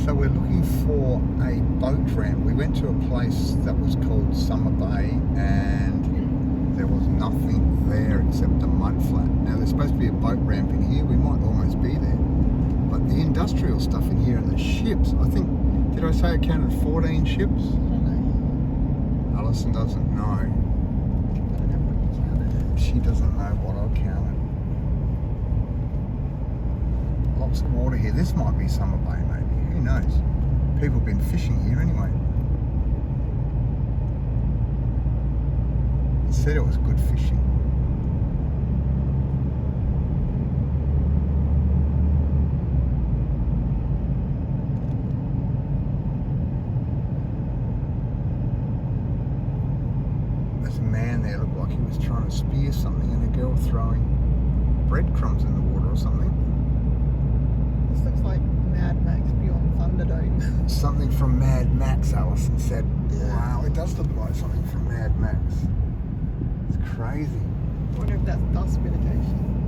So we're looking for a boat ramp. We went to a place that was called Summer Bay and there was nothing there except a mud flat. Now there's supposed to be a boat ramp in here. We might almost be there. But the industrial stuff in here and the ships, I think, did I say I counted 14 ships? I don't know. Alison doesn't know. I don't know what you counted. She doesn't know what I counted. Lots of water here. This might be Summer Bay maybe. Who knows? People have been fishing here anyway. It said it was good fishing. There's a man there, looked like he was trying to spear something, and a girl throwing breadcrumbs in the water or something. This looks like Mad Max Beyond Thunderdome. Something from Mad Max, Alison said. Wow, it does look like something from Mad Max. It's crazy. I wonder if that's dust mitigation.